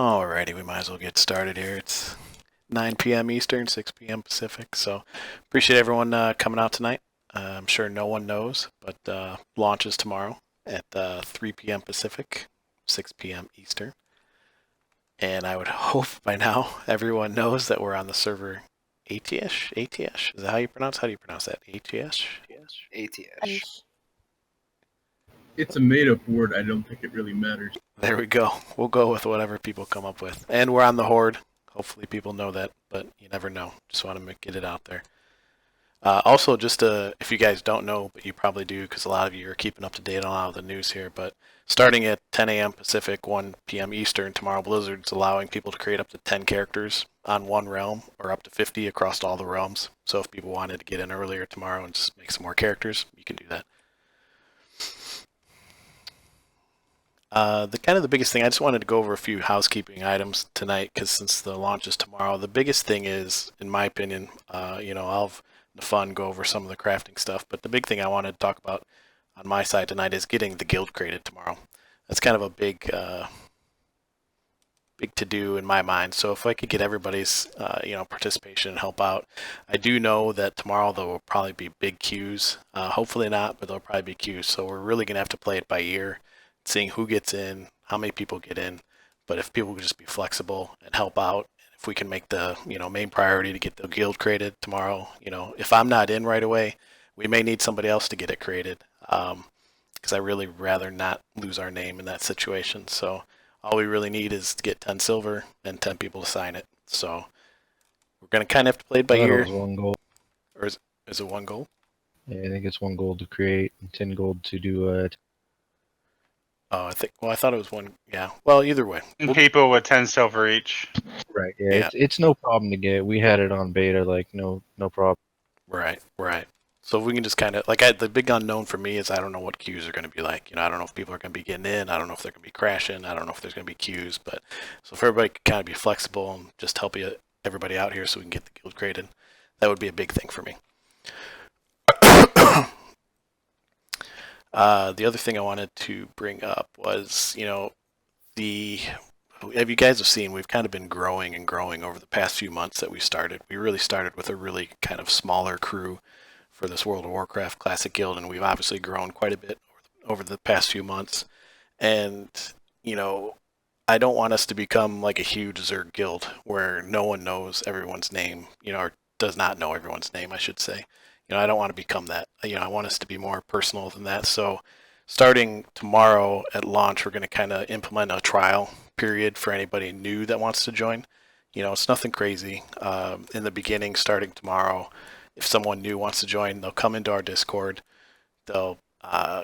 Alrighty, we might as well get started here. It's 9 p.m. Eastern, 6 p.m. Pacific. So appreciate everyone coming out tonight. I'm sure no one knows, but launch is tomorrow at 3 p.m. Pacific, 6 p.m. Eastern. And I would hope by now everyone knows that we're on the server ATS. ATS? Is that how you pronounce? How do you pronounce that? ATS? ATS. It's a made-up word. I don't think it really matters. There we go. We'll go with whatever people come up with. And we're on the Horde. Hopefully people know that, but you never know. Just want to get it out there. Also, just if you guys don't know, but you probably do because a lot of you are keeping up to date on a lot of the news here, but starting at 10 a.m. Pacific, 1 p.m. Eastern, tomorrow Blizzard's allowing people to create up to 10 characters on one realm or up to 50 across all the realms. So if people wanted to get in earlier tomorrow and just make some more characters, you can do that. The biggest thing, I just wanted to go over a few housekeeping items tonight because since the launch is tomorrow, the biggest thing is, in my opinion, I'll have Nafun go over some of the crafting stuff, but the big thing I wanted to talk about on my side tonight is getting the guild created tomorrow. That's kind of a big to do in my mind. So if I could get everybody's participation and help out, I do know that tomorrow there will probably be big queues. Hopefully not, but there'll probably be queues. So we're really gonna have to play it by ear, seeing who gets in, how many people get in. But if people could just be flexible and help out, if we can make the main priority to get the guild created tomorrow, if I'm not in right away, we may need somebody else to get it created. Because I really rather not lose our name in that situation. So all we really need is to get 10 silver and 10 people to sign it. So we're gonna kind of have to play it by ear. One gold. Or is it one gold? Yeah, I think it's 1 gold to create and 10 gold to do Oh, I thought it was one. Yeah. Well, either way. People with 10 silver each. Right. Yeah. It's no problem to get. We had it on beta. No problem. Right. So if we can just kind of the big unknown for me is I don't know what queues are going to be like. I don't know if people are going to be getting in. I don't know if they're going to be crashing. I don't know if there's going to be queues. But so if everybody can kind of be flexible and just help everybody out here so we can get the guild created, that would be a big thing for me. The other thing I wanted to bring up was, have you guys have seen, we've kind of been growing and growing over the past few months that we started. We really started with a really kind of smaller crew for this World of Warcraft Classic Guild, and we've obviously grown quite a bit over the past few months. And, I don't want us to become like a huge Zerg guild where no one knows everyone's name, or does not know everyone's name, I should say. I don't want to become that. I want us to be more personal than that. So starting tomorrow at launch, we're going to kind of implement a trial period for anybody new that wants to join. It's nothing crazy. In the beginning, starting tomorrow, if someone new wants to join, they'll come into our Discord. They'll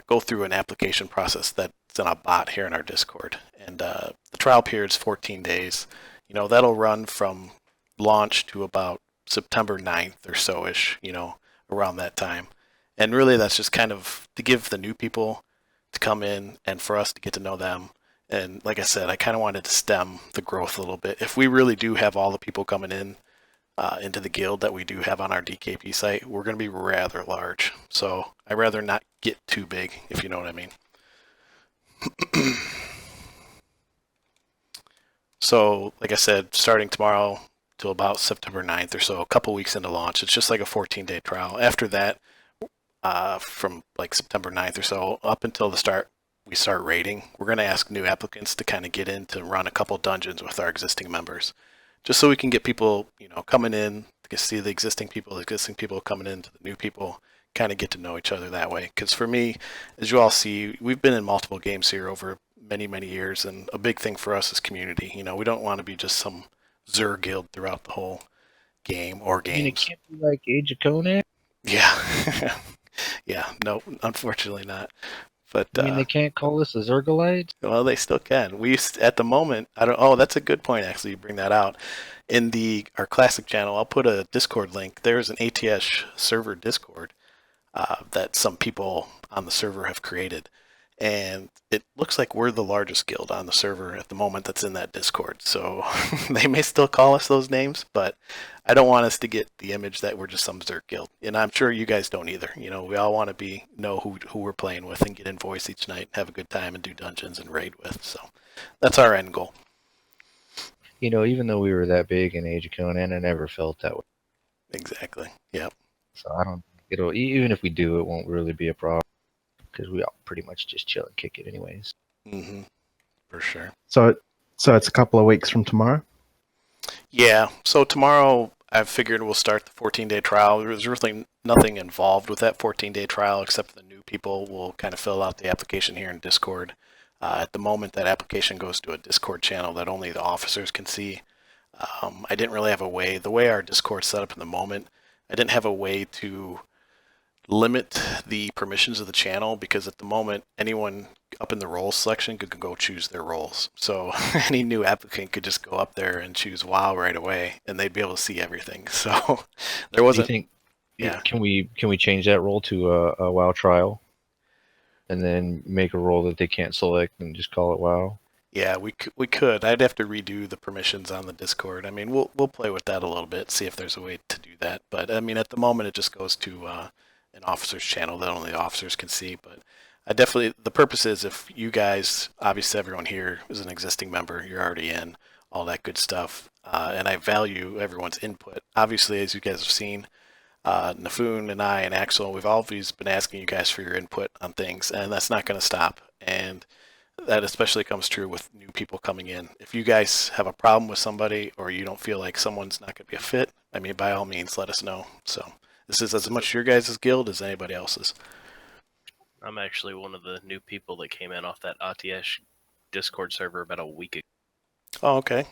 go through an application process that's in a bot here in our Discord. And the trial period is 14 days. That'll run from launch to about September 9th or so-ish, around that time. And really that's just kind of to give the new people to come in and for us to get to know them. And like I said, I kind of wanted to stem the growth a little bit. If we really do have all the people coming in into the guild that we do have on our DKP site, we're going to be rather large. So I'd rather not get too big, if you know what I mean. So like I said, starting tomorrow till about September 9th or so, a couple weeks into launch. It's just like a 14-day trial. After that, from like September 9th or so, up until we start raiding, we're going to ask new applicants to kind of get in to run a couple dungeons with our existing members. Just so we can get people, coming in, to see the existing people coming in to the new people, kind of get to know each other that way. Because for me, as you all see, we've been in multiple games here over many, many years, and a big thing for us is community. We don't want to be just some Zerg guild throughout the whole game or games. It can't be like Age of Conan? Yeah. Yeah, no, unfortunately not. But they can't call us the Zergalites? Well, they still can. At the moment, that's a good point actually, you bring that out. In our classic channel, I'll put a Discord link. There's an ATS server Discord that some people on the server have created. And it looks like we're the largest guild on the server at the moment that's in that Discord. So they may still call us those names, but I don't want us to get the image that we're just some Zerg guild. And I'm sure you guys don't either. We all want to know who we're playing with and get in voice each night, have a good time and do dungeons and raid with. So that's our end goal. even though we were that big in Age of Conan, I never felt that way. Exactly. Yep. So I don't think it'll, even if we do, it won't really be a problem because we all pretty much just chill and kick it anyways. Mm-hmm. For sure. So it's a couple of weeks from tomorrow. Yeah. So tomorrow, I figured we'll start the 14-day trial. There's really nothing involved with that 14-day trial except the new people will kind of fill out the application here in Discord. At the moment, that application goes to a Discord channel that only the officers can see. I didn't really have a way. The way our Discord's set up in the moment, I didn't have a way to limit the permissions of the channel because at the moment anyone up in the roles selection could go choose their roles. So any new applicant could just go up there and choose WoW right away and they'd be able to see everything. So there Do you wasn't. think? Yeah. Can we change that role to a WoW trial, and then make a role that they can't select and just call it WoW? Yeah, we could. I'd have to redo the permissions on the Discord. I mean, we'll play with that a little bit, see if there's a way to do that. But I mean, at the moment, it just goes to an officer's channel that only the officers can see. But I definitely, the purpose is if you guys, obviously everyone here is an existing member, you're already in, all that good stuff. And I value everyone's input. Obviously, as you guys have seen, Nafun and I and Axel, we've always been asking you guys for your input on things, and that's not going to stop. And that especially comes true with new people coming in. If you guys have a problem with somebody or you don't feel like someone's not going to be a fit, I mean, by all means, let us know. So this is as much your guys' guild as anybody else's. I'm actually one of the new people that came in off that ATS Discord server about a week ago. Oh, okay.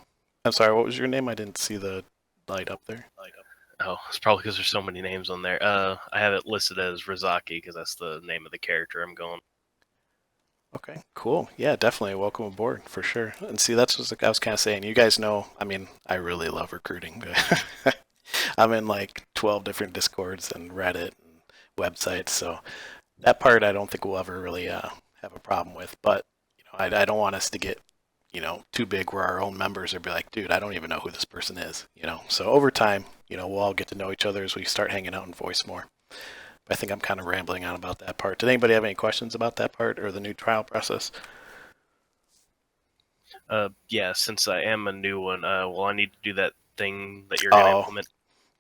I'm sorry, what was your name? I didn't see the light up there. Oh, it's probably because there's so many names on there. I have it listed as Rizaki because that's the name of the character I'm going. Okay, cool. Yeah, definitely. Welcome aboard for sure. And see, that's what I was kind of saying. You guys know, I mean, I really love recruiting. I'm in like 12 different Discords and Reddit and websites. So that part I don't think we'll ever really have a problem with. But, I don't want us to get, too big where our own members are be like, dude, I don't even know who this person is, So over time, we'll all get to know each other as we start hanging out and voice more. I think I'm kind of rambling on about that part. Did anybody have any questions about that part or the new trial process? Yeah, since I am a new one, will I need to do that thing that you're going to implement?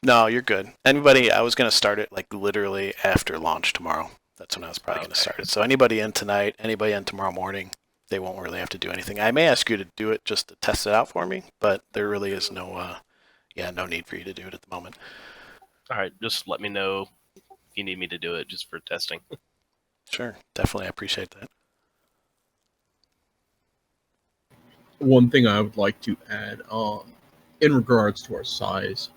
No, you're good. Anybody, I was going to start it like literally after launch tomorrow. That's when I was probably going to start it. So anybody in tonight, anybody in tomorrow morning, they won't really have to do anything. I may ask you to do it just to test it out for me, but there really is no need for you to do it at the moment. All right, just let me know if you need me to do it just for testing. Sure, definitely. I appreciate that. One thing I would like to add, in regards to our size,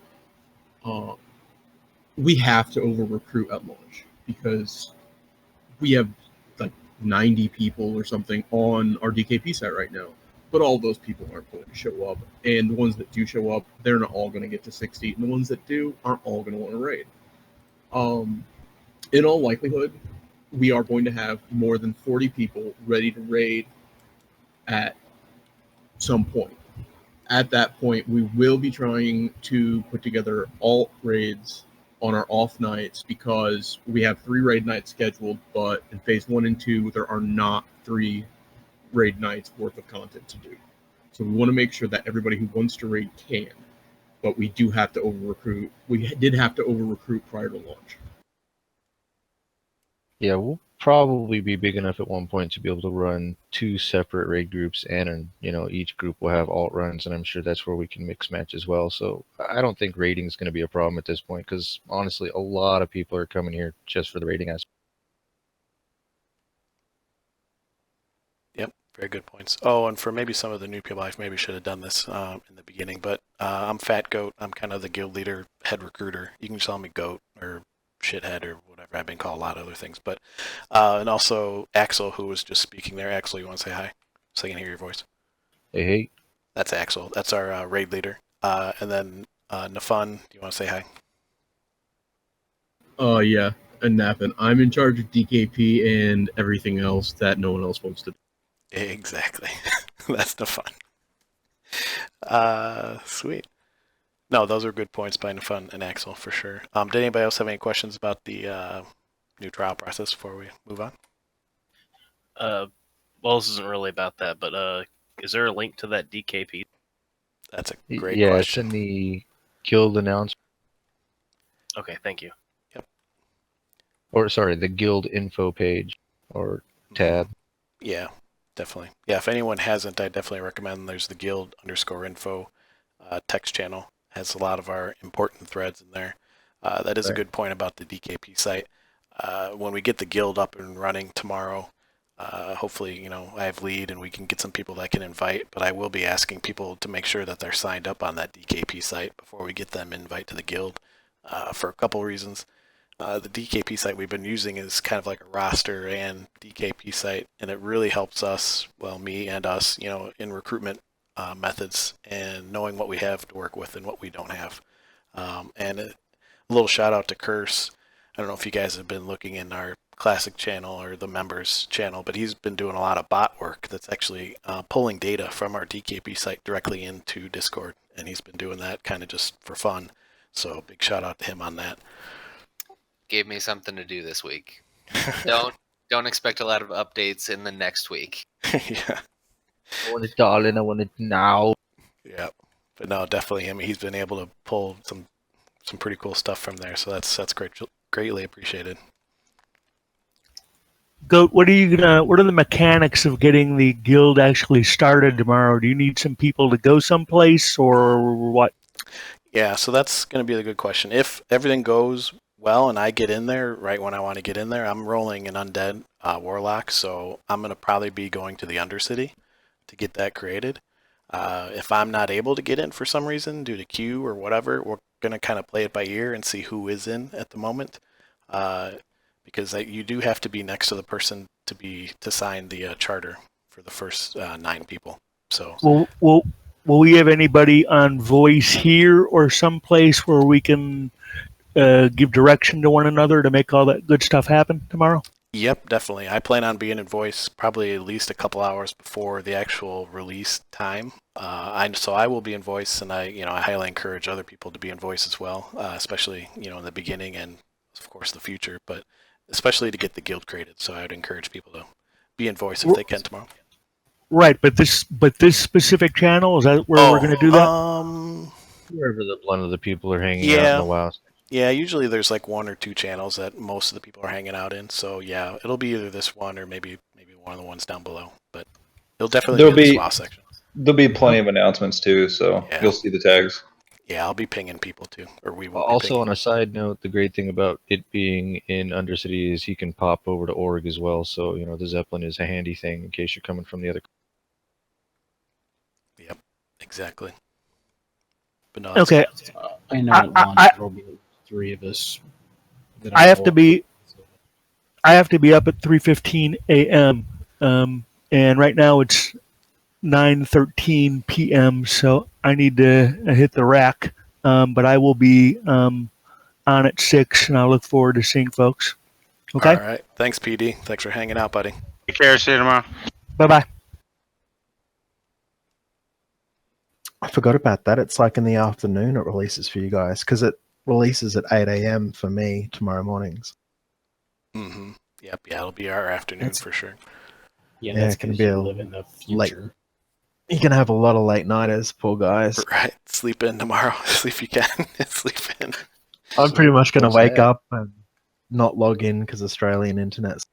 we have to over recruit at launch because we have like 90 people or something on our DKP site right now. But all those people aren't going to show up. And the ones that do show up, they're not all going to get to 60. And the ones that do aren't all going to want to raid. In all likelihood, we are going to have more than 40 people ready to raid at some point. At that point, we will be trying to put together alt raids on our off nights because we have 3 raid nights scheduled, but in phase 1 and 2, there are not 3 raid nights worth of content to do. So we want to make sure that everybody who wants to raid can, but we do have to over recruit. We did have to over recruit prior to launch. Yeah, we'll probably be big enough at one point to be able to run 2 separate raid groups, and each group will have alt runs, and I'm sure that's where we can mix match as well. So I don't think raiding is going to be a problem at this point because honestly, a lot of people are coming here just for the raiding aspect. Yep, very good points. Oh, and for maybe some of the new people, I maybe should have done this in the beginning, but I'm FatGoat. I'm kind of the guild leader, head recruiter. You can just call me Goat or shithead or whatever. I've been called a lot of other things. But and also Axel, who was just speaking there. Axel, you want to say hi so I can hear your voice? Hey. That's Axel. That's our raid leader. And then Nafun, do you want to say hi? Yeah, and Nafun. I'm in charge of DKP and everything else that no one else wants to do. Exactly. That's Nafun. Sweet. No, those are good points by Nafun and Axel for sure. Did anybody else have any questions about the new trial process before we move on? Well, this isn't really about that, but is there a link to that DKP? That's a great Yeah, it's in question. the guild announcement, Okay, thank you. or sorry, the guild info page or tab. Yeah, definitely. Yeah, if anyone hasn't, I definitely recommend. There's the guild_info text channel. Has a lot of our important threads in there. That is a Right. good point about the DKP site. When we get the guild up and running tomorrow, hopefully, I have lead and we can get some people that I can invite. But I will be asking people to make sure that they're signed up on that DKP site before we get them invite to the guild, for a couple reasons. The DKP site we've been using is kind of like a roster and DKP site, and it really helps us, well, me and us, in recruitment methods and knowing what we have to work with and what we don't have. And a little shout out to Curse. I don't know if you guys have been looking in our classic channel or the members channel, but he's been doing a lot of bot work that's actually pulling data from our DKP site directly into Discord, and he's been doing that kind of just for fun. So big shout out to him on that. Gave me something to do this week. Don't expect a lot of updates in the next week. Yeah. I want it, darling. I want it now. Yeah, but no, definitely him. He's been able to pull some pretty cool stuff from there, so that's greatly appreciated. Goat, what are the mechanics of getting the guild actually started tomorrow? Do you need some people to go someplace or what? Yeah, so that's going to be the good question. If everything goes well and I get in there right when I want to get in there, I'm rolling an undead warlock, so I'm going to probably be going to the Undercity to get that created. If I'm not able to get in for some reason due to queue or whatever, we're going to kind of play it by ear and see who is in at the moment. Because you do have to be next to the person to sign the charter for the first 9 people. So Will we have anybody on voice here or someplace where we can give direction to one another to make all that good stuff happen tomorrow? Yep, definitely. I plan on being in voice probably at least a couple hours before the actual release time. So I will be in voice, and I highly encourage other people to be in voice as well, especially in the beginning and of course the future, but especially to get the guild created. So I would encourage people to be in voice if they can tomorrow. Right, but this specific channel, is that where we're going to do that? Wherever the blunt of the people are hanging out in the WoW. Yeah, usually there's like 1 or 2 channels that most of the people are hanging out in. So yeah, it'll be either this one or maybe one of the ones down below. But it'll definitely be in the SWA section. There'll be plenty of announcements too, so you'll see the tags. Yeah, I'll be pinging people too, or we will. Also, on a side note, the great thing about it being in Undercity is he can pop over to org as well. So the Zeppelin is a handy thing in case you're coming from the other. Yep, exactly. But no, okay. I know at once there'll be 3 of us. I have to be up at 3:15 a.m. And right now it's 9:13 p.m. So I need to hit the rack. But I will be on at 6, and I look forward to seeing folks. Okay. All right. Thanks, PD. Thanks for hanging out, buddy. Take care. See you tomorrow. Bye-bye. I forgot about that. It's like in the afternoon it releases for you guys because it releases at 8 a.m. for me tomorrow mornings. Mm-hmm. Yep. Yeah, it'll be our afternoon for sure. Yeah, Yeah, that's it can 'cause be you a live in the late. future. You're going to have a lot of late nighters, poor guys. Right. Sleep in tomorrow. If you can. Sleep in. I'm pretty much going to what's wake that? up and not log in because Australian internet's.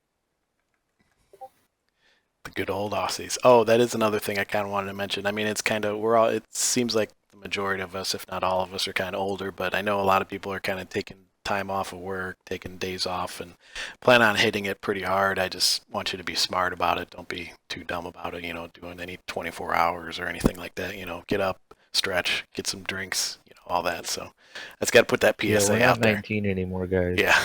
The good old Aussies. Oh, that is another thing I kind of wanted to mention. I mean, it's kind of, it seems like the majority of us, if not all of us, are kind of older, but I know a lot of people are kind of taking time off of work, taking days off, and plan on hitting it pretty hard. I just want you to be smart about it. Don't be too dumb about it, doing any 24 hours or anything like that. Get up, stretch, get some drinks, all that. So that's got to put that PSA we're not out there. 19 anymore, guys. Yeah.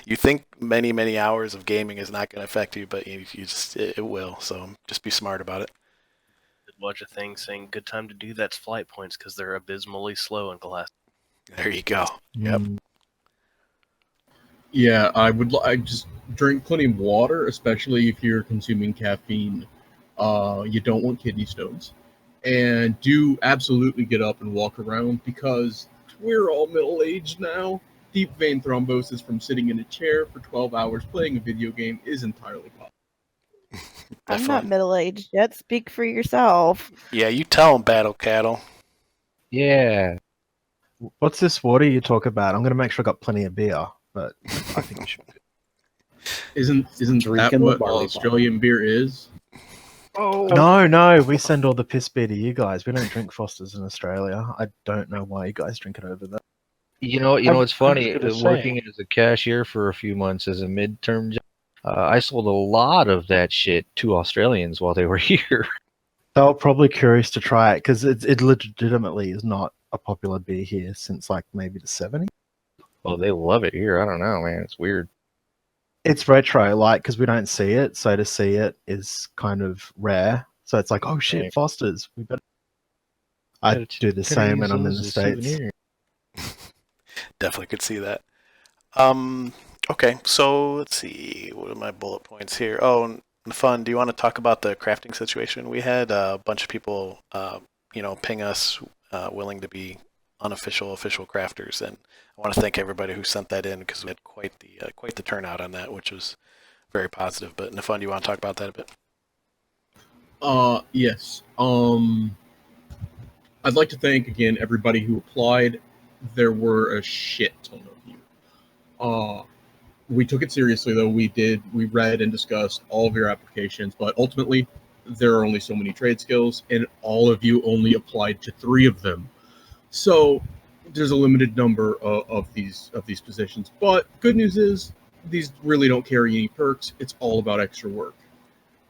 You think many, many hours of gaming is not going to affect you, but it will. So just be smart about it. Did watch a thing saying good time to do that's flight points because they're abysmally slow in class. There you go. Yep. Yeah, I just drink plenty of water, especially if you're consuming caffeine. You don't want kidney stones. And do absolutely get up and walk around because we're all middle-aged now. Deep vein thrombosis from sitting in a chair for 12 hours playing a video game is entirely possible. I'm not Definitely. middle-aged yet. Speak for yourself. Yeah, you tell them, Battle Cattle. Yeah. What's this water you talk about? I'm going to make sure I got plenty of beer, but I think we should. Isn't that Drinking the what barley Australian beer is? Oh, No, we send all the piss beer to you guys. We don't drink Fosters in Australia. I don't know why you guys drink it over there. You know, I'm it's funny. just gonna Working say. as a cashier for a few months as a midterm job, I sold a lot of that shit to Australians while they were here. They were probably curious to try it because it legitimately is not a popular beer here since like maybe the 70s. Well, they love it here. I don't know, man. It's weird. It's retro, like, because we don't see it, so to see it is kind of rare. So it's like, oh shit, Right. Foster's. We better. I do the same when I'm in the States. Souvenir. Definitely could see that. Okay, so let's see. What are my bullet points here? Oh, Nafun, do you want to talk about the crafting situation? We had a bunch of people, ping us willing to be unofficial official crafters, and I want to thank everybody who sent that in because we had quite the turnout on that, which was very positive. But Nafun, do you want to talk about that a bit? Yes. I'd like to thank again everybody who applied. There were a shit ton of you. We took it seriously though. We read and discussed all of your applications, but ultimately there are only so many trade skills, and all of you only applied to 3 of them. So there's a limited number of these positions. But good news is these really don't carry any perks. It's all about extra work.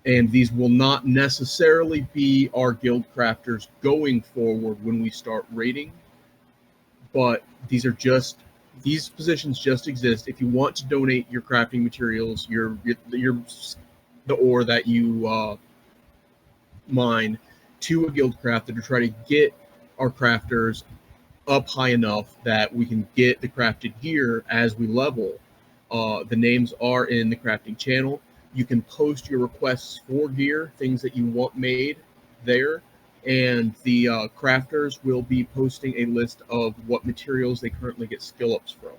And these will not necessarily be our guild crafters going forward when we start raiding. But these positions just exist. If you want to donate your crafting materials, the ore that you mine to a guild crafter to try to get our crafters up high enough that we can get the crafted gear as we level. The names are in the crafting channel. You can post your requests for gear, things that you want made there, and the crafters will be posting a list of what materials they currently get skill ups from.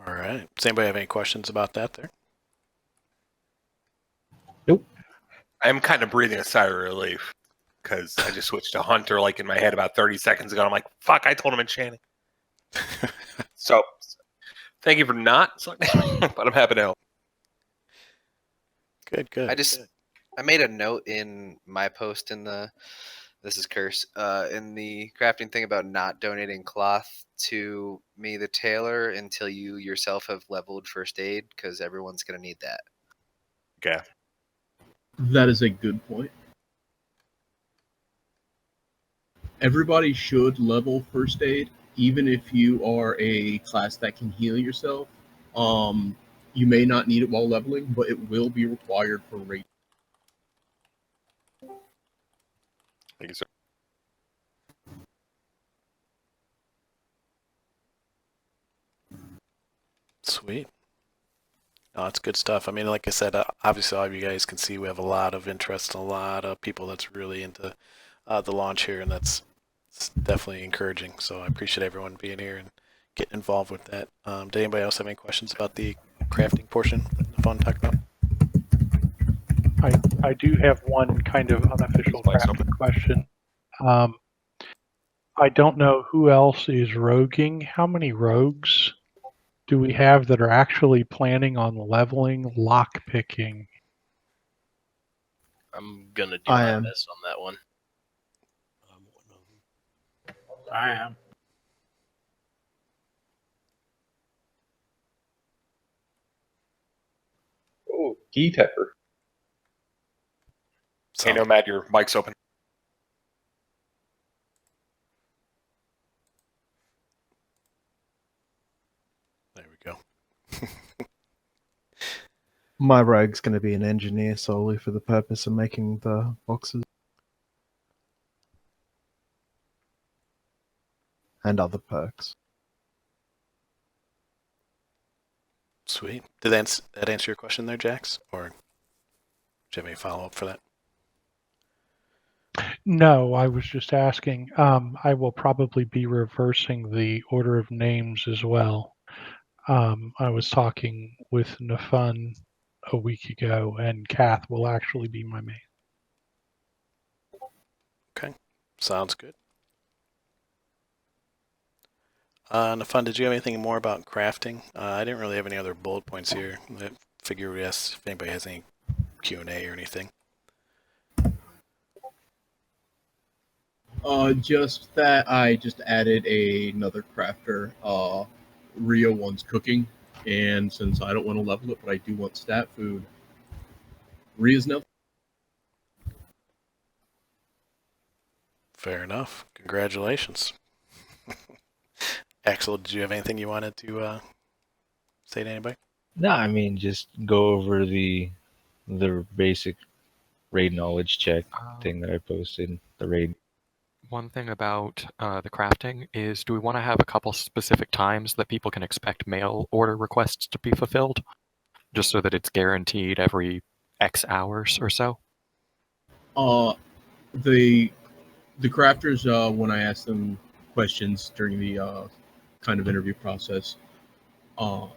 All right. Does anybody have any questions about that there? Nope. I'm kind of breathing a sigh of relief because I just switched to Hunter like in my head about 30 seconds ago. I'm like, fuck, I told him enchanting. So, thank you for not selecting, but I'm happy to help. Good. I made a note in my post in the this is Curse in the crafting thing about not donating cloth to me, the tailor, until you yourself have leveled first aid, because everyone's gonna need that. Okay. That is a good point. Everybody should level first aid, even if you are a class that can heal yourself. You may not need it while leveling, but it will be required for raid. Thank you, sir. Sweet. No, that's good stuff. I mean, like I said, obviously all of you guys can see we have a lot of interest, a lot of people that's really into the launch here, and it's definitely encouraging. So I appreciate everyone being here and getting involved with that. Did anybody else have any questions about the crafting portion that the fun talked about? I do have one kind of unofficial crafting question. I don't know who else is roguing. How many rogues do we have that are actually planning on leveling lock picking? I'm gonna do I my am. best on that one. I am. Oh, key tepper. Hey, Nomad, your mic's open. There we go. My rogue's going to be an engineer solely for the purpose of making the boxes. And other perks. Sweet. Did that answer your question there, Jax? Or do you have any follow-up for that? No, I was just asking. I will probably be reversing the order of names as well. I was talking with Nafun a week ago, and Kath will actually be my main. Okay, sounds good. Nafun, did you have anything more about crafting? I didn't really have any other bullet points here. I figure we ask if anybody has any Q&A or anything. Just that I just added another crafter. Rio wants cooking, and since I don't want to level it, but I do want stat food, Rio's now. Fair enough. Congratulations. Axel, did you have anything you wanted to say to anybody? No, I mean just go over the basic raid knowledge check thing that I posted. The raid. One thing about the crafting is, do we want to have a couple specific times that people can expect mail order requests to be fulfilled, just so that it's guaranteed every X hours or so? The crafters, when I asked them questions during the kind of interview process, one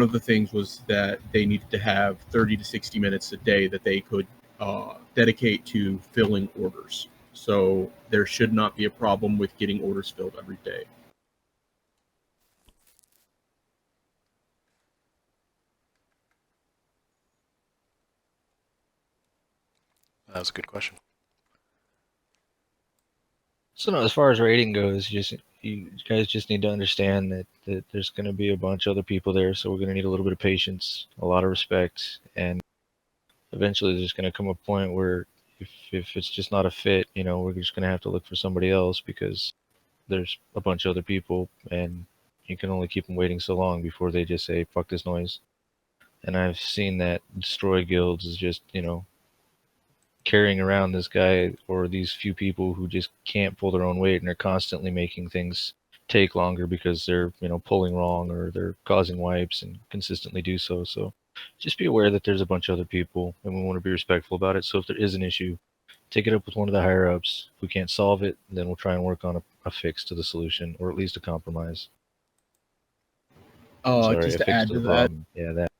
of the things was that they needed to have 30 to 60 minutes a day that they could dedicate to filling orders. So there should not be a problem with getting orders filled every day. That was a good question. So no, as far as rating goes, you guys just need to understand that there's going to be a bunch of other people there, so we're going to need a little bit of patience, a lot of respect, and eventually there's going to come a point where if it's just not a fit, we're just going to have to look for somebody else because there's a bunch of other people, and you can only keep them waiting so long before they just say, fuck this noise. And I've seen that destroy guilds is just, carrying around this guy or these few people who just can't pull their own weight, and they're constantly making things take longer because they're pulling wrong or they're causing wipes and consistently do so. So just be aware that there's a bunch of other people, and we want to be respectful about it. So if there is an issue, take it up with one of the higher ups. If we can't solve it, then we'll try and work on a fix to the solution, or at least a compromise. Just to add to that, yeah, that.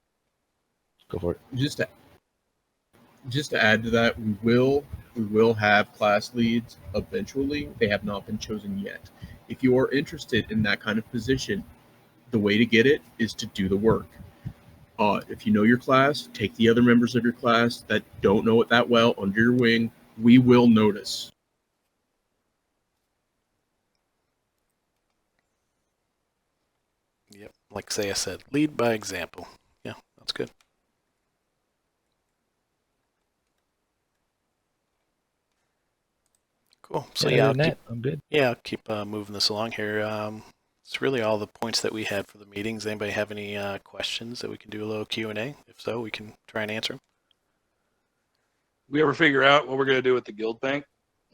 Go for it. Just to add to that, we will have class leads eventually. They have not been chosen yet. If you are interested in that kind of position, the way to get it is to do the work. If you know your class, take the other members of your class that don't know it that well under your wing. We will notice. Yep, like Saya said, lead by example. Yeah, that's good. Cool. So yeah, I'm good. Yeah, I'll keep moving this along here. It's really all the points that we had for the meetings. Anybody have any questions that we can do a little Q&A? If so, we can try and answer them. We ever figure out what we're going to do with the guild bank?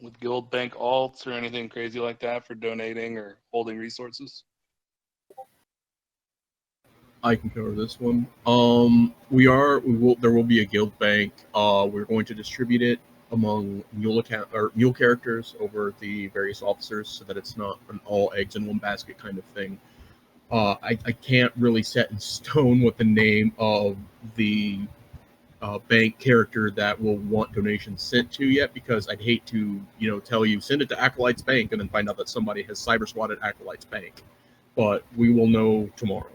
With guild bank alts or anything crazy like that for donating or holding resources? I can cover this one. There will be a guild bank. We're going to distribute it among mule characters over the various officers so that it's not an all eggs in one basket kind of thing. I can't really set in stone what the name of the bank character that will want donations sent to yet, because I'd hate to tell you send it to Acolytes Bank and then find out that somebody has cyber swatted Acolytes Bank. But we will know tomorrow.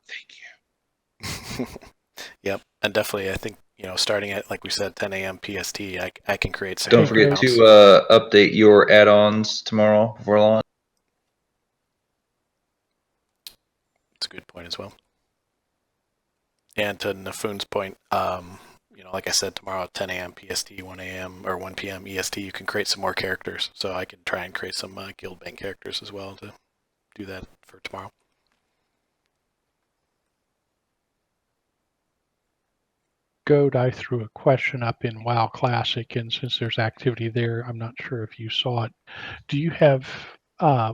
Thank you. Yep, and definitely I think starting at, like we said, 10 a.m. PST, I can create some. Don't forget to update your add-ons tomorrow before launch. It's a good point as well. And to Nafun's point, like I said, tomorrow at 10 a.m. PST, 1 a.m. or 1 p.m. EST, you can create some more characters. So I can try and create some guild bank characters as well to do that for tomorrow. Goat, I threw a question up in WoW Classic, and since there's activity there, I'm not sure if you saw it. Do you have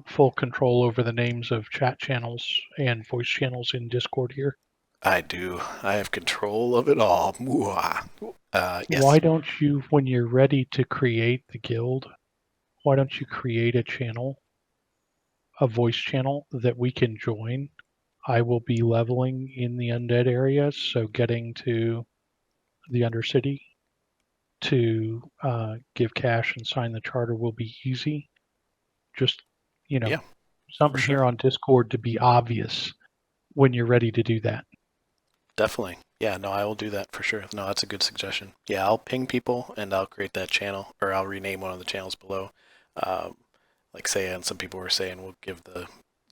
full control over the names of chat channels and voice channels in Discord here? I do. I have control of it all. Mwah. Yes. Why don't you, when you're ready to create the guild, why don't you create a channel, a voice channel that we can join? I will be leveling in the undead areas, so getting to the Undercity to give cash and sign the charter will be easy. Just, Yeah, something sure. here on Discord to be obvious when you're ready to do that. Definitely. Yeah, no, I will do that for sure. No, that's a good suggestion. Yeah, I'll ping people and I'll create that channel, or I'll rename one of the channels below. Like say, and some people were saying we'll give the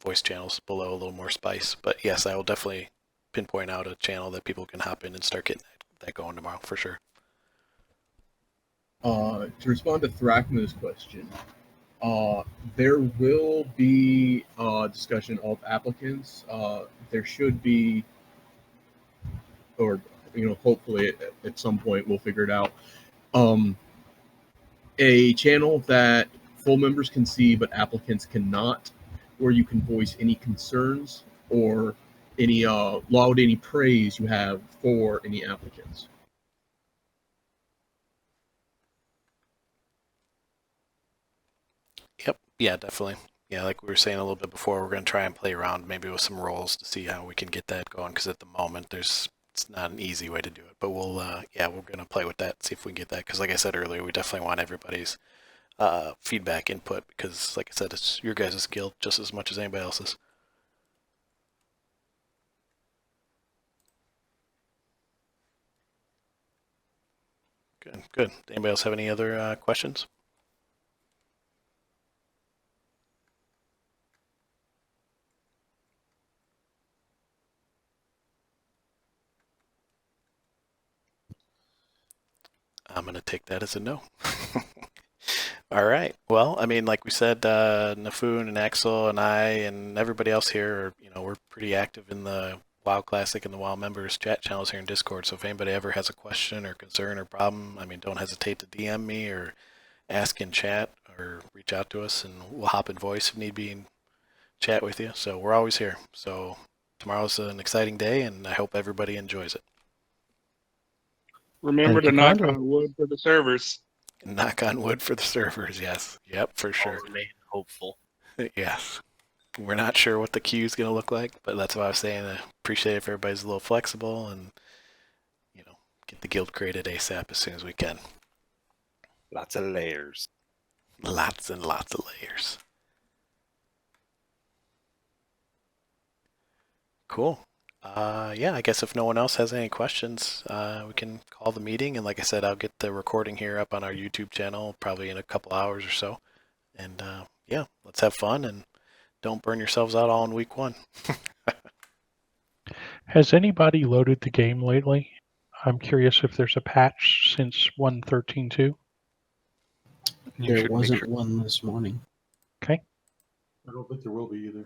voice channels below a little more spice. But yes, I will definitely pinpoint out a channel that people can hop in and start getting that going tomorrow for sure. To respond to Thrackma's question, there will be a discussion of applicants. There should be, or hopefully at some point we'll figure it out. A channel that full members can see but applicants cannot, where you can voice any concerns or any laud any praise you have for any applicants. Yep. Yeah, definitely. Yeah, like we were saying a little bit before, we're going to try and play around maybe with some roles to see how we can get that going. Because at the moment, it's not an easy way to do it. But we'll, yeah, we're going to play with that, see if we can get that. Because like I said earlier, we definitely want everybody's feedback, input. Because like I said, it's your guys' guild just as much as anybody else's. Good, good. Anybody else have any other questions? I'm going to take that as a no. All right. Well, I mean, like we said, Nafun and Axel and I and everybody else here, we're pretty active in the WoW Classic and the WoW members chat channels here in Discord. So if anybody ever has a question or concern or problem, I mean, don't hesitate to DM me or ask in chat or reach out to us, and we'll hop in voice if need be and chat with you. So we're always here. So tomorrow's an exciting day, and I hope everybody enjoys it. Remember to knock on wood for the servers. Knock on wood for the servers, yes. Yep, for sure. I'll remain hopeful. Yes. We're not sure what the queue is going to look like, but that's why I was saying I appreciate if everybody's a little flexible and, get the guild created ASAP as soon as we can. Lots of layers. Lots and lots of layers. Cool. Yeah, I guess if no one else has any questions, we can call the meeting. And like I said, I'll get the recording here up on our YouTube channel probably in a couple hours or so. And yeah, let's have fun and don't burn yourselves out all in week 1. Has anybody loaded the game lately? I'm curious if there's a patch since 1.13.2. There wasn't one this morning. Okay. I don't think there will be either.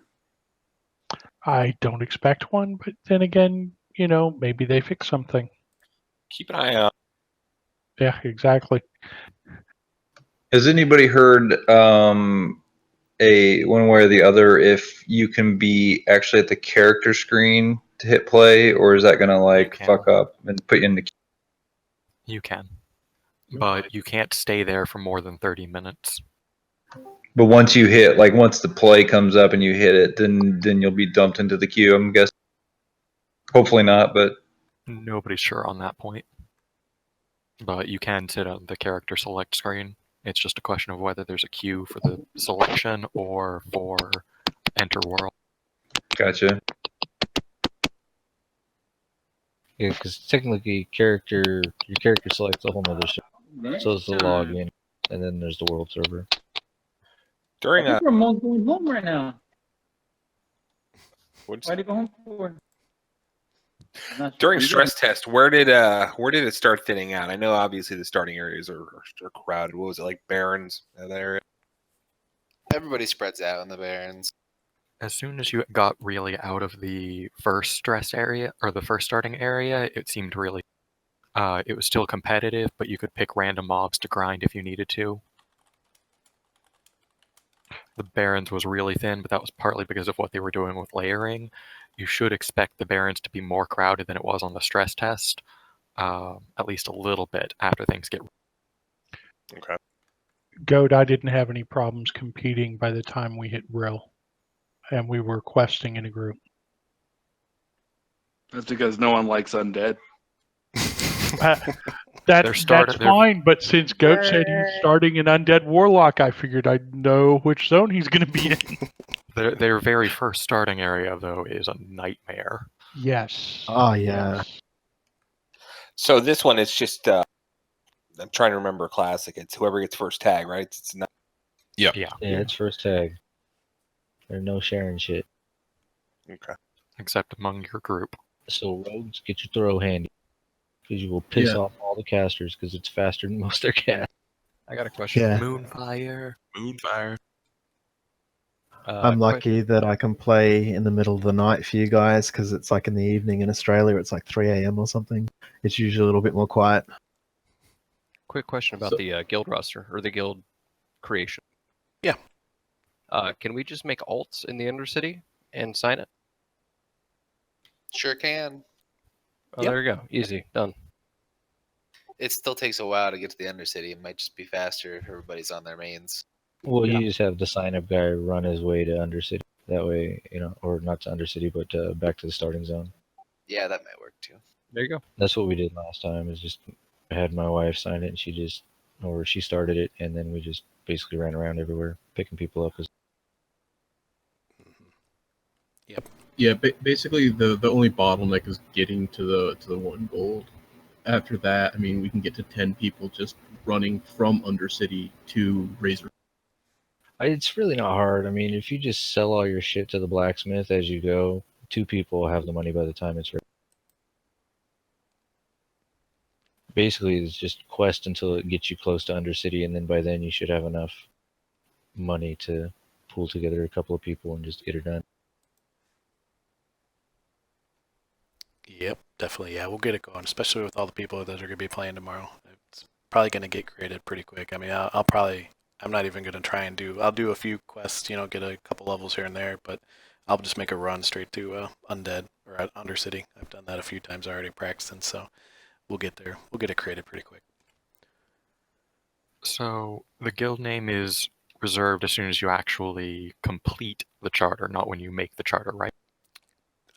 I don't expect one, but then again, maybe they fix something. Keep an eye out. Yeah, exactly. Has anybody heard one way or the other if you can be actually at the character screen to hit play, or is that gonna fuck up and put you in the queue? You can. But you can't stay there for more than 30 minutes. But once you hit, once the play comes up and you hit it, then you'll be dumped into the queue, I'm guessing. Hopefully not, but Nobody's sure on that point. But you can sit on the character select screen. It's just a question of whether there's a queue for the selection or for enter world. Gotcha. Yeah, because technically, your character selects a whole nother server. So it's the login, and then there's the world server. During I think Ramon's going home right now. Why did he go home for? During stress test, where did it start thinning out? I know obviously the starting areas are crowded. What was it, like Barrens, that area? Everybody spreads out in the Barrens. As soon as you got really out of the first stress area, or the first starting area, it seemed really... it was still competitive, but you could pick random mobs to grind if you needed to. the Barons was really thin, but that was partly because of what they were doing with layering. You should expect the Barons to be more crowded than it was on the stress test, at least a little bit after things get. Okay. Goat, I didn't have any problems competing by the time we hit Brill, and we were questing in a group. That's because no one likes undead. That's fine, but since Goat said he's starting an undead warlock, I figured I'd know which zone he's going to be in. Their very first starting area, though, is a nightmare. Yes. Oh yeah. So this one is just. I'm trying to remember classic. It's whoever gets first tag, right? It's not. Yeah, it's first tag. There's no sharing shit. Okay. Except among your group. So rogues, get your throw handy, because you will piss off all the casters, because it's faster than most of their cast. I got a question. Yeah. Moonfire. I'm lucky that I can play in the middle of the night for you guys, because it's like in the evening in Australia. It's like 3 a.m. or something. It's usually a little bit more quiet. Quick question about the guild roster or the guild creation. Yeah. Can we just make alts in the Undercity and sign it? Sure can. Oh, there you go. Easy. Done. It still takes a while to get to the Undercity. It might just be faster if everybody's on their mains. Well, you just have the sign-up guy run his way to Undercity. That way, or not to Undercity, but back to the starting zone. Yeah, that might work too. There you go. That's what we did last time. Is just I had my wife sign it, and she started it, and then we just basically ran around everywhere picking people up. Yep. Yeah, basically the only bottleneck is getting to the 1 gold. After that, I mean, we can get to 10 people just running from Undercity to Razor. It's really not hard. I mean, if you just sell all your shit to the blacksmith as you go, 2 people will have the money by the time it's ready. Basically, it's just quest until it gets you close to Undercity, and then by then you should have enough money to pull together a couple of people and just get it done. Yep, definitely. Yeah, we'll get it going, especially with all the people that are going to be playing tomorrow. It's probably going to get created pretty quick. I mean, I'm not even going to try and I'll do a few quests, get a couple levels here and there, but I'll just make a run straight to Undead or Undercity. I've done that a few times already practicing, so we'll get there. We'll get it created pretty quick. So the guild name is reserved as soon as you actually complete the charter, not when you make the charter, right?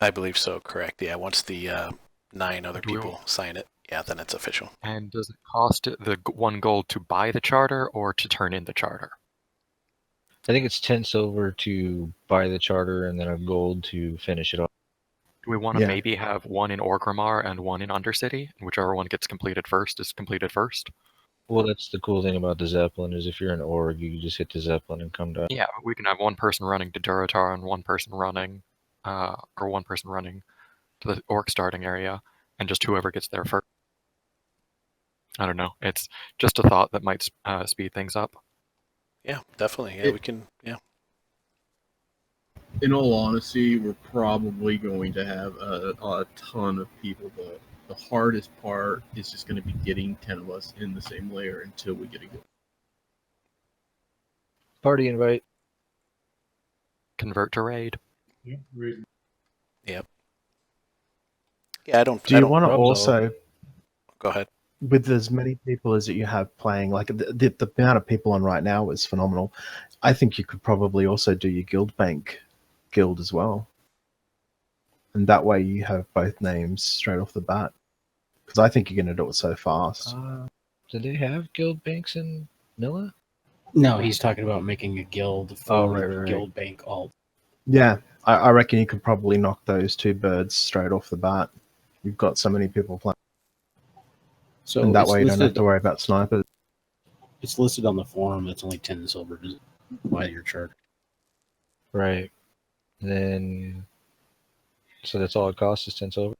I believe so, correct. Yeah, once the 9 other people sign it, yeah, then it's official. And does it cost the 1 gold to buy the charter or to turn in the charter? I think it's 10 silver to buy the charter and then a gold to finish it off. Do we want to maybe have 1 in Orgrimmar and 1 in Undercity? And whichever one gets completed first is completed first? Well, that's the cool thing about the Zeppelin, is if you're in Org, you can just hit the Zeppelin and come down. Yeah, we can have 1 person running to Durotar and 1 person running, or 1 person running to the Orc starting area, and just whoever gets there first. I don't know. It's just a thought that might speed things up. Yeah, definitely. Yeah, we can. Yeah. In all honesty, we're probably going to have a ton of people. The hardest part is just going to be getting 10 of us in the same layer until we get a good Party invite. Convert to raid. Yep. Yeah, I don't. Do you want to also go ahead? With as many people as you have playing, like the amount of people on right now is phenomenal. I think you could probably also do your guild bank guild as well, and that way you have both names straight off the bat. Because I think you're going to do it so fast. Do they have guild banks in Nilla? No, he's talking about making a guild for right. guild bank alt. Yeah, I reckon you could probably knock those 2 birds straight off the bat. You've got so many people playing. So and that way you don't have to worry about snipers. It's listed on the forum. That's only 10 silver to buy your charter. Right. Then, so that's all it costs is 10 silver.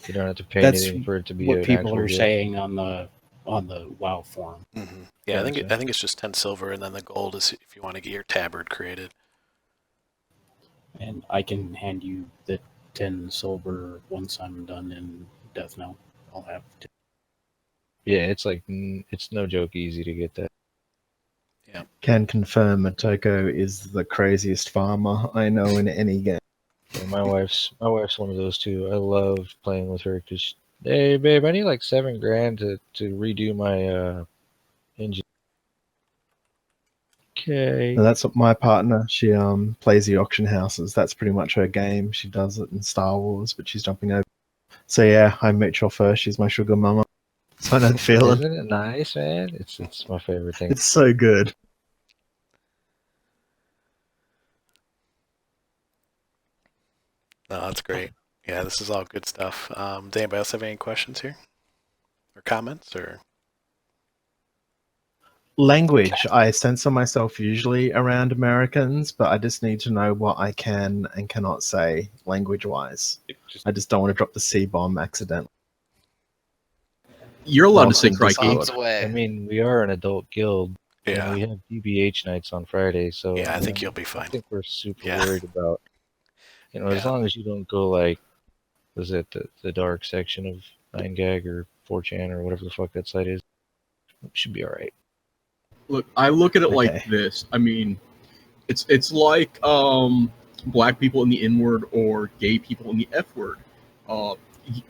You don't have to pay anything for it to be. What people are saying on the WoW forum. Mm-hmm. Yeah, I think it's just 10 silver, and then the gold is if you want to get your tabard created. And I can hand you the 10 silver once I'm done in Death Knell. I'll have 10. Yeah, it's no joke easy to get that. Can confirm Matoko is the craziest farmer I know in any game. Yeah, my wife's one of those too. I love playing with her because, hey babe, I need like $7,000 to redo my engine. Okay. And that's what my partner. She plays the auction houses. That's pretty much her game. She does it in Star Wars, but she's jumping over. So yeah, I mutual first. She's my sugar mama. So I know the feeling. Isn't it nice, man? It's my favorite thing. It's so good. No, that's great. Yeah, this is all good stuff. Does anybody else have any questions here? Or comments? Or Language. I censor myself usually around Americans, but I just need to know what I can and cannot say language-wise. I just don't want to drop the C-bomb accidentally. You're allowed to say Nelson's crikey. Discord. I mean, we are an adult guild. Yeah. And we have DBH nights on Friday, so yeah, I think you'll be fine. I think we're super Yeah. worried about, as long as you don't go like, was it the dark section of 9gag or 4chan or whatever the fuck that site is, it should be all right. Look, I look at it Okay. like this. I mean, it's like black people in the N word or gay people in the F word.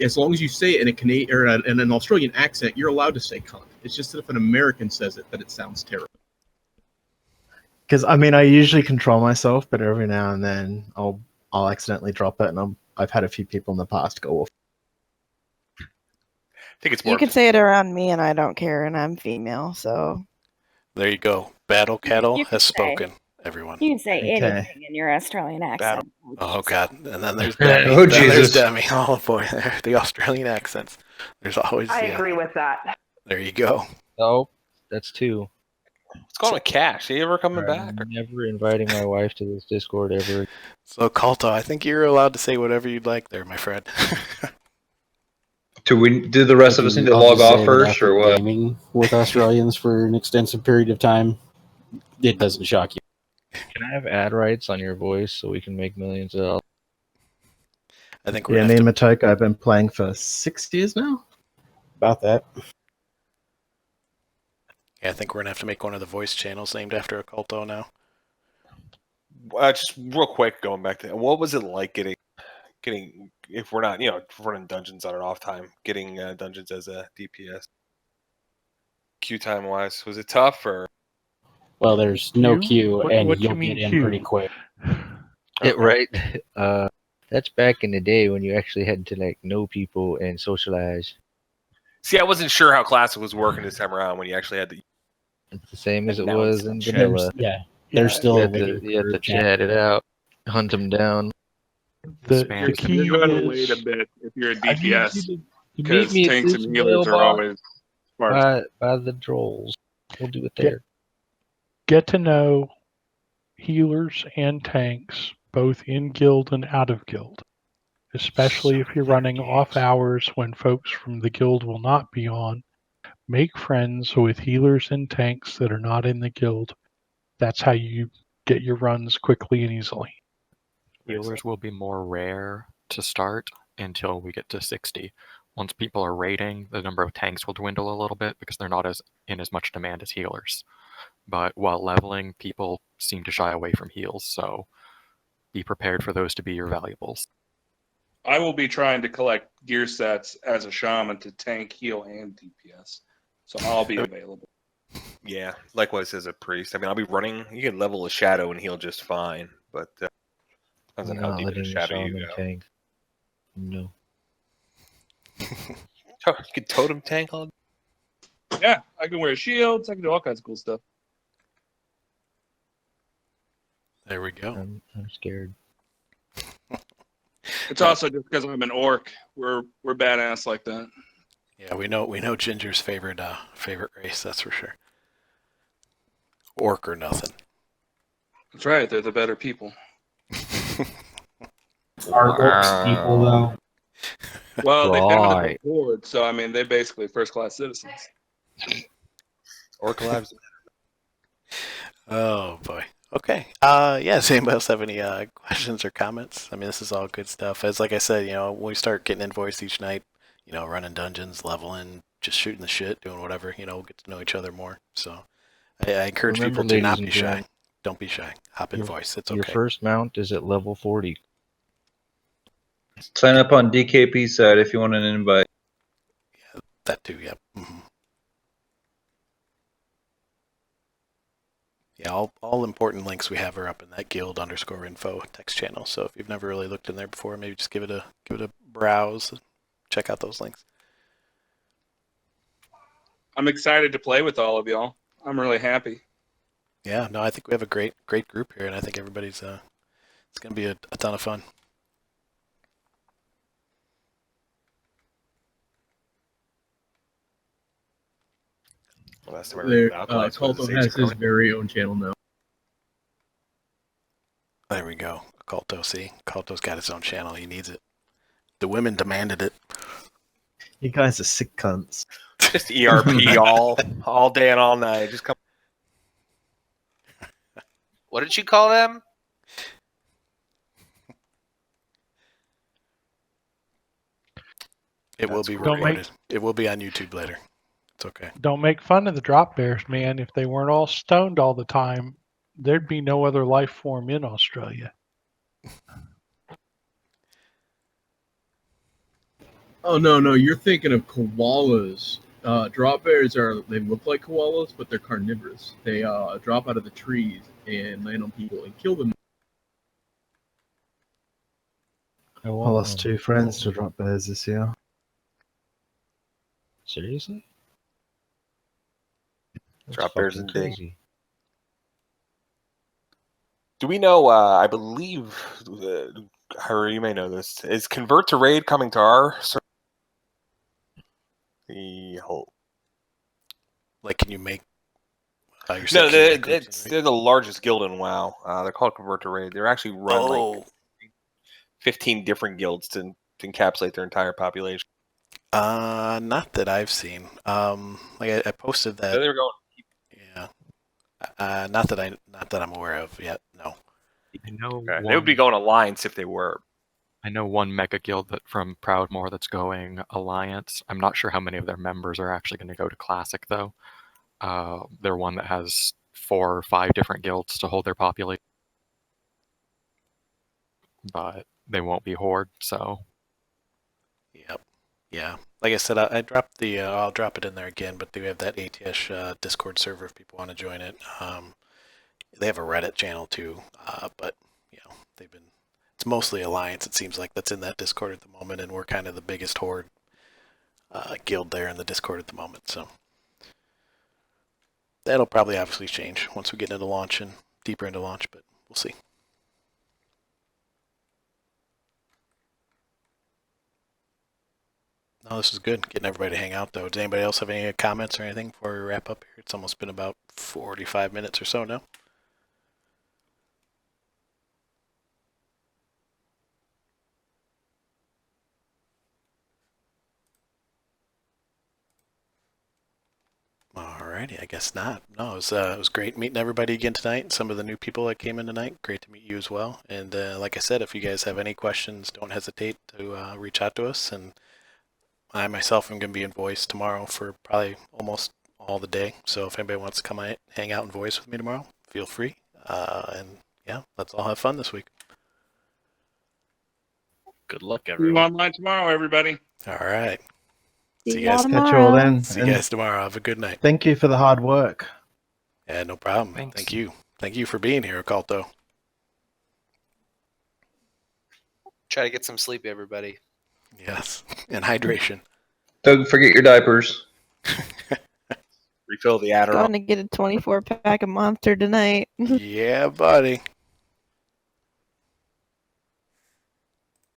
As long as you say it in a Canadian or in an Australian accent, you're allowed to say cunt. It's just that if an American says it, that it sounds terrible. Because I mean, I usually control myself, but every now and then I'll accidentally drop it, and I've had a few people in the past go off. I think it's more. You can say it around me, and I don't care, and I'm female, so. There you go. Battle Cattle You can has say- spoken, everyone. You can say Okay. anything in your Australian accent. Oh god, and then there's Demi. Oh, Then there's Jesus. Demi. Oh boy, the Australian accents. There's always I yeah. agree with that. There you go. Oh, that's two. What's going on with Cash? He ever coming back? I'm never inviting my wife to this Discord ever. So Kalto, I think you're allowed to say whatever you'd like there, my friend. Do the rest of us need to I'll log just say off that first, after or what? Gaming with Australians for an extensive period of time, it doesn't shock you. Can I have ad rights on your voice so we can make millions of dollars? I think we're Yeah, gonna me have and to, Matoko have been playing for 6 years now. About that. yeah, I think we're gonna have to make one of the voice channels named after a Kalto now. Just real quick, going back to what was it like getting if we're not running dungeons on an off time, getting dungeons as a DPS. Queue time wise, was it tough or? Well, there's no Queue? queue, What- and what do you you'll mean get in queue? pretty quick. Yeah, right. That's back in the day when you actually had to like know people and socialize. See, I wasn't sure how Classic was working this time around when you actually had to. It's the same as it Now was it's- in vanilla. Yeah, there's still You a had to, waiting you had for to chat. chat it out, hunt them down. The Spam. key You're going to is wait a bit if you're a I need you DPS to meet because me at tanks this and healers are mailbox always sparse. by the trolls. We'll do it Yeah. there. get to know healers and tanks both in guild and out of guild, especially if you're running off hours when folks from the guild will not be on. Make friends with healers and tanks that are not in the guild. That's how you get your runs quickly and easily. Healers will be more rare to start until we get to 60. Once people are raiding, the number of tanks will dwindle a little bit because they're not in as much demand as healers. But while leveling, people seem to shy away from heals, so be prepared for those to be your valuables. I will be trying to collect gear sets as a shaman to tank, heal, and DPS. So I'll be available. Yeah, likewise as a priest. I mean, I'll be running. You can level a shadow and heal just fine, but depends on I'm how not deep in the letting the shadow you shaman go. tank. No. Oh, you can totem tank all. Yeah, I can wear shields. I can do all kinds of cool stuff. There we go. I'm scared. It's also just because I'm an orc. We're badass like that. Yeah, we know Ginger's favorite race, that's for sure. Orc or nothing. That's right. They're the better people. Are orcs people though? Well, they founded the Right. board, so I mean, they're basically first-class citizens. Orc lives. Oh boy. Okay. Yeah, does anybody else have any questions or comments? I mean, this is all good stuff. As like I said, when we start getting invoiced each night, running dungeons, leveling, just shooting the shit, doing whatever, we'll get to know each other more. So I encourage Remember, people to not ladies be and shy. gentlemen, Don't be shy. Hop in your, voice. It's your okay. first mount is at level 40. Sign up on DKP side if you want an invite. That too, yep. Yeah, all important links we have are up in that guild_info text channel. So if you've never really looked in there before, maybe just give it a browse. Check out those links. I'm excited to play with all of y'all. I'm really happy. Yeah, no, I think we have a great group here, and I think everybody's it's going to be a ton of fun. Last time I read There, Acolytes was Culto Age has of his Conan. very own channel now. There we go. Culto, see? Culto's got his own channel. He needs it. The women demanded it. You guys are sick cunts. Just ERP all day and all night. Just come. What did you call them? It will be Don't recorded. make- It will be on YouTube later. It's okay. Don't make fun of the drop bears, man. If they weren't all stoned all the time, there'd be no other life form in Australia. Oh no, you're thinking of koalas. Drop bears they look like koalas, but they're carnivorous. They drop out of the trees and land on people and kill them. I lost 2 friends to drop bears this year. Seriously? That's Drop bears fucking and ding. crazy. Do we know? I believe, Harry, you may know this. Is convert to raid coming to our? The whole. Like, can you make? You're No, saying can you make groups in raid? they're the largest guild in WoW. They're called convert to raid. They're actually run like 15 different guilds to encapsulate their entire population. Not that I've seen. Like I posted that. So they were going. Yeah. Not that I'm aware of yet. No. I know They would be going alliance if they were. I know one mega guild that from Proudmoore that's going alliance. I'm not sure how many of their members are actually going to go to classic though. They're one that has 4 or 5 different guilds to hold their population, but they won't be horde. So. Yep. Yeah. Like I said, I dropped the. I'll drop it in there again, but they have that ATS Discord server if people want to join it. They have a Reddit channel too, but you know they've been. It's mostly alliance. It seems like that's in that Discord at the moment, and we're kind of the biggest horde guild there in the Discord at the moment. So that'll probably obviously change once we get into launch and deeper into launch, but we'll see. No, this is good. Getting everybody to hang out, though. Does anybody else have any comments or anything before we wrap up here? It's almost been about 45 minutes or so now. Alrighty, I guess not. No, it was great meeting everybody again tonight. Some of the new people that came in tonight. Great to meet you as well. And like I said, if you guys have any questions, don't hesitate to reach out to us. And I myself am going to be in voice tomorrow for probably almost all the day. So if anybody wants to come hang out in voice with me tomorrow, feel free. And yeah, let's all have fun this week. Good luck, See you everyone. online tomorrow, everybody. All right. See you guys. Catch you all then. See you and guys tomorrow. Have a good night. Thank you for the hard work. Yeah, no problem. Thanks. Thank you. Thank you for being here, Occulto. Try to get some sleep, everybody. Yes, and hydration. Don't forget your diapers. Refill the Adderall. Going to get a 24-pack of Monster tonight. Yeah, buddy.